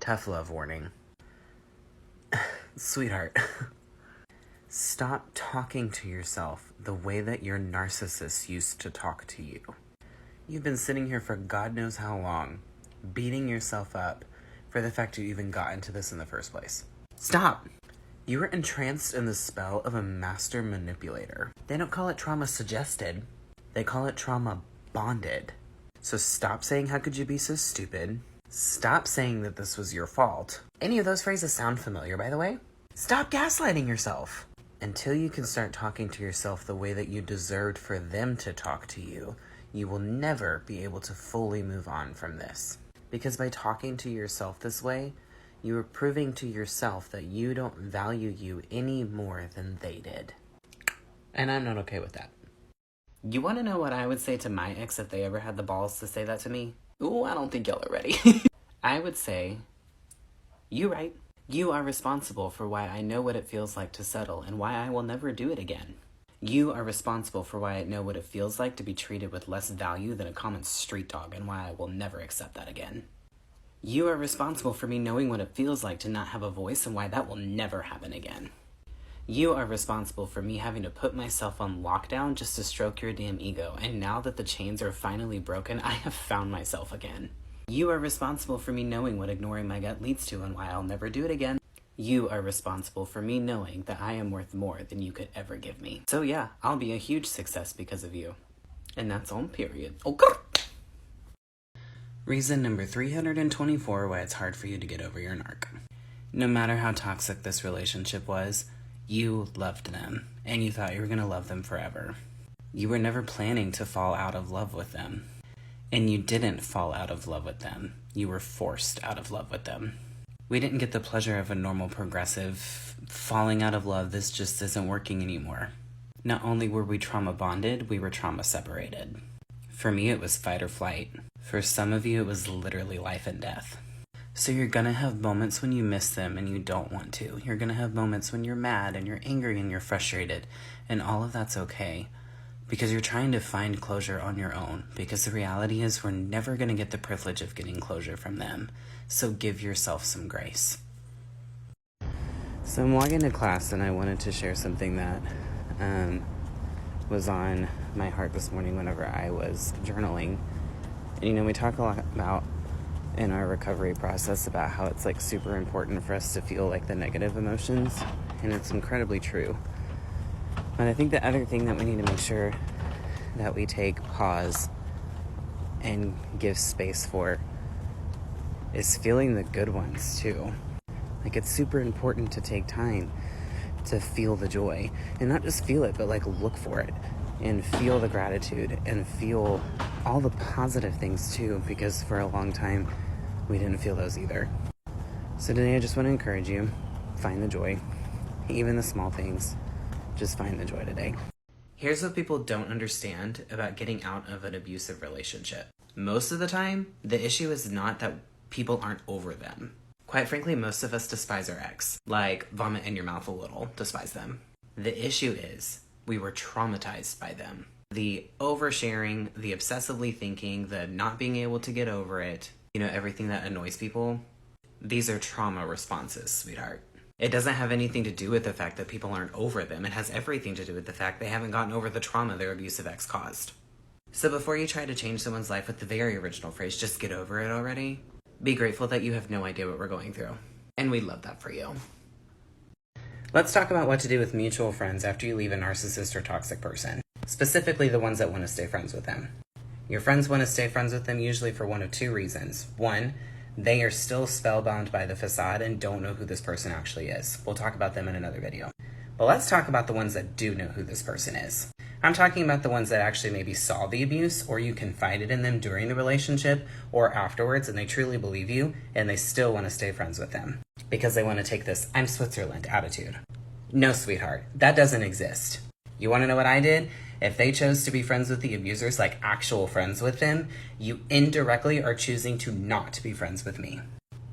Tough love warning. Sweetheart, stop talking to yourself the way that your narcissist used to talk to you. You've been sitting here for God knows how long, beating yourself up for the fact you even got into this in the first place. Stop! You were entranced in the spell of a master manipulator. They don't call it trauma suggested. They call it trauma bonded. So stop saying, how could you be so stupid? Stop saying that this was your fault. Any of those phrases sound familiar, by the way? Stop gaslighting yourself. Until you can start talking to yourself the way that you deserved for them to talk to you, you will never be able to fully move on from this. Because by talking to yourself this way, you are proving to yourself that you don't value you any more than they did. And I'm not okay with that. You want to know what I would say to my ex if they ever had the balls to say that to me? Ooh, I don't think y'all are ready. I would say, you right. You are responsible for why I know what it feels like to settle and why I will never do it again. You are responsible for why I know what it feels like to be treated with less value than a common street dog and why I will never accept that again. You are responsible for me knowing what it feels like to not have a voice and why that will never happen again. You are responsible for me having to put myself on lockdown just to stroke your damn ego, and now that the chains are finally broken, I have found myself again. You are responsible for me knowing what ignoring my gut leads to and why I'll never do it again. You are responsible for me knowing that I am worth more than you could ever give me. So yeah, I'll be a huge success because of you. And that's on period. Okay. Reason number 324 why it's hard for you to get over your narc. No matter how toxic this relationship was, you loved them, and you thought you were going to love them forever. You were never planning to fall out of love with them. And you didn't fall out of love with them. You were forced out of love with them. We didn't get the pleasure of a normal progressive falling out of love. This just isn't working anymore. Not only were we trauma bonded, we were trauma separated. For me, it was fight or flight. For some of you, it was literally life and death. So you're gonna have moments when you miss them and you don't want to. You're gonna have moments when you're mad and you're angry and you're frustrated. And all of that's okay. Because you're trying to find closure on your own. Because the reality is we're never gonna get the privilege of getting closure from them. So give yourself some grace. So I'm walking to class and I wanted to share something that was on my heart this morning whenever I was journaling. And you know, we talk a lot about in our recovery process about how it's like super important for us to feel like the negative emotions, and it's incredibly true. But I think the other thing that we need to make sure that we take pause and give space for is feeling the good ones too. Like, it's super important to take time to feel the joy, and not just feel it, but like look for it and feel the gratitude and feel all the positive things too, because for a long time we didn't feel those either. So today I just want to encourage you, find the joy, even the small things. Just find the joy today. Here's what people don't understand about getting out of an abusive relationship. Most of the time, the issue is not that people aren't over them. Quite frankly, most of us despise our ex. Like, vomit in your mouth a little, despise them. The issue is, we were traumatized by them. The oversharing, the obsessively thinking, the not being able to get over it, you know, everything that annoys people, these are trauma responses, sweetheart. It doesn't have anything to do with the fact that people aren't over them. It has everything to do with the fact they haven't gotten over the trauma their abusive ex caused. So before you try to change someone's life with the very original phrase, just get over it already, be grateful that you have no idea what we're going through. And we love that for you. Let's talk about what to do with mutual friends after you leave a narcissist or toxic person. Specifically the ones that want to stay friends with them. Your friends want to stay friends with them usually for one of two reasons. One, they are still spellbound by the facade and don't know who this person actually is. We'll talk about them in another video. But let's talk about the ones that do know who this person is. I'm talking about the ones that actually maybe saw the abuse, or you confided in them during the relationship or afterwards, and they truly believe you and they still want to stay friends with them because they want to take this "I'm Switzerland" attitude. No, sweetheart, that doesn't exist. You want to know what I did? If they chose to be friends with the abusers, like actual friends with them, you indirectly are choosing to not be friends with me.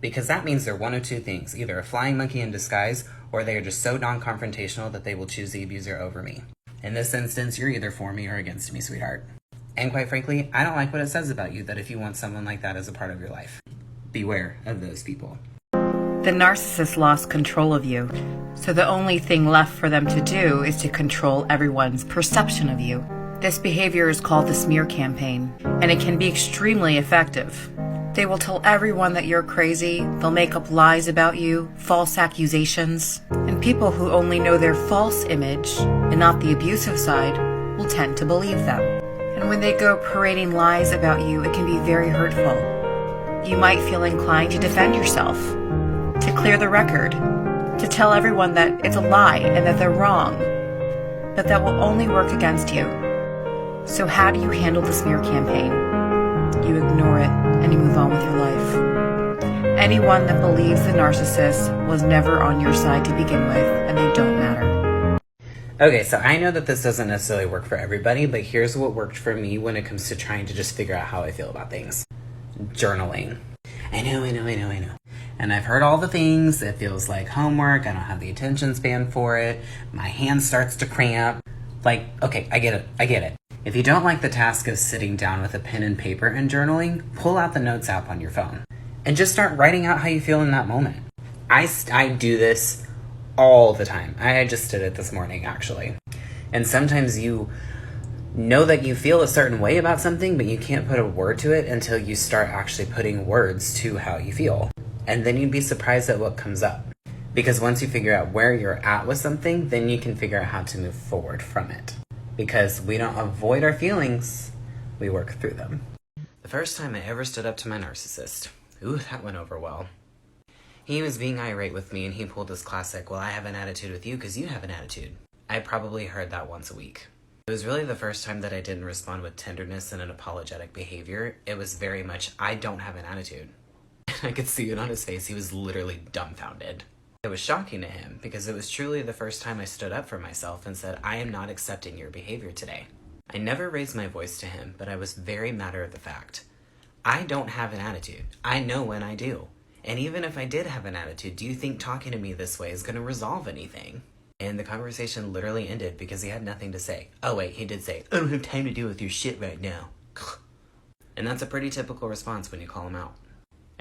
Because that means they're one of two things, either a flying monkey in disguise, or they are just so non-confrontational that they will choose the abuser over me. In this instance, you're either for me or against me, sweetheart. And quite frankly, I don't like what it says about you that if you want someone like that as a part of your life. Beware of those people. The narcissist lost control of you, so the only thing left for them to do is to control everyone's perception of you. This behavior is called the smear campaign, and it can be extremely effective. They will tell everyone that you're crazy, they'll make up lies about you, false accusations, and people who only know their false image and not the abusive side will tend to believe them. And when they go parading lies about you, it can be very hurtful. You might feel inclined to defend yourself, to clear the record, to tell everyone that it's a lie and that they're wrong, but that will only work against you. So how do you handle the smear campaign? You ignore it and you move on with your life. Anyone that believes the narcissist was never on your side to begin with, and they don't matter. Okay, so I know that this doesn't necessarily work for everybody, but here's what worked for me when it comes to trying to just figure out how I feel about things. Journaling. I know. And I've heard all the things. It feels like homework. I don't have the attention span for it. My hand starts to cramp. Like, okay, I get it. If you don't like the task of sitting down with a pen and paper and journaling, pull out the notes app on your phone and just start writing out how you feel in that moment. I do this all the time. I just did it this morning, actually. And sometimes you know that you feel a certain way about something, but you can't put a word to it until you start actually putting words to how you feel. And then you'd be surprised at what comes up. Because once you figure out where you're at with something, then you can figure out how to move forward from it. Because we don't avoid our feelings, we work through them. The first time I ever stood up to my narcissist, ooh, that went over well. He was being irate with me and he pulled this classic, well, I have an attitude with you because you have an attitude. I probably heard that once a week. It was really the first time that I didn't respond with tenderness and an apologetic behavior. It was very much, I don't have an attitude. I could see it on his face. He was literally dumbfounded. It was shocking to him because it was truly the first time I stood up for myself and said, I am not accepting your behavior today. I never raised my voice to him, but I was very matter of the fact. I don't have an attitude. I know when I do. And even if I did have an attitude, do you think talking to me this way is going to resolve anything? And the conversation literally ended because he had nothing to say. Oh wait, he did say, I don't have time to deal with your shit right now. And that's a pretty typical response when you call him out.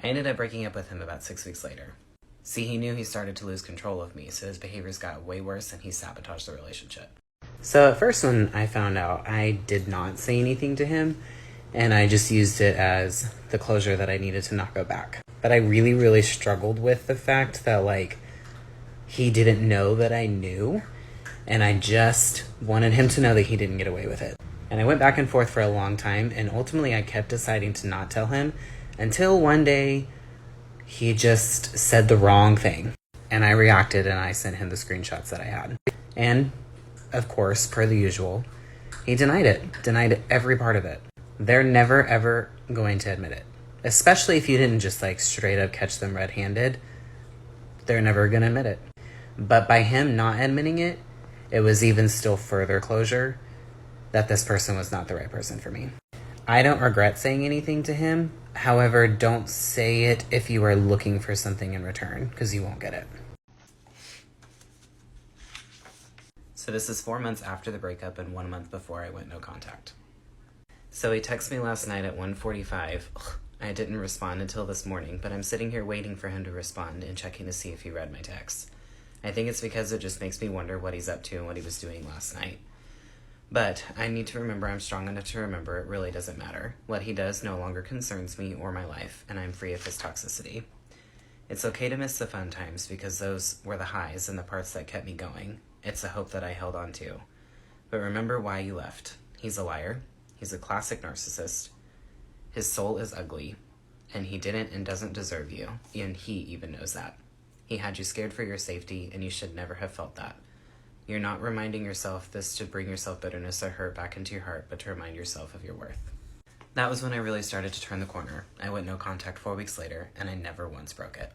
I ended up breaking up with him about 6 weeks later. See, he knew he started to lose control of me, so his behaviors got way worse and he sabotaged the relationship. So at first when I found out, I did not say anything to him, and I just used it as the closure that I needed to not go back. But I really, really struggled with the fact that, he didn't know that I knew, and I just wanted him to know that he didn't get away with it. And I went back and forth for a long time, and ultimately I kept deciding to not tell him until one day he just said the wrong thing. And I reacted and I sent him the screenshots that I had. And, of course, per the usual, he denied it. Denied every part of it. They're never, ever going to admit it. Especially if you didn't just, straight up catch them red-handed. They're never going to admit it. But by him not admitting it, it was even still further closure that this person was not the right person for me. I don't regret saying anything to him. However, don't say it if you are looking for something in return, because you won't get it. So this is 4 months after the breakup and 1 month before I went no contact. So he texted me last night at 1:45. I didn't respond until this morning, but I'm sitting here waiting for him to respond and checking to see if he read my text. I think it's because it just makes me wonder what he's up to and what he was doing last night. But I need to remember I'm strong enough to remember it really doesn't matter. What he does no longer concerns me or my life, and I'm free of his toxicity. It's okay to miss the fun times because those were the highs and the parts that kept me going. It's a hope that I held on to. But remember why you left. He's a liar. He's a classic narcissist. His soul is ugly, and he didn't and doesn't deserve you, and he even knows that. He had you scared for your safety, and you should never have felt that. You're not reminding yourself this to bring yourself bitterness or hurt back into your heart, but to remind yourself of your worth. That was when I really started to turn the corner. I went no contact 4 weeks later, and I never once broke it.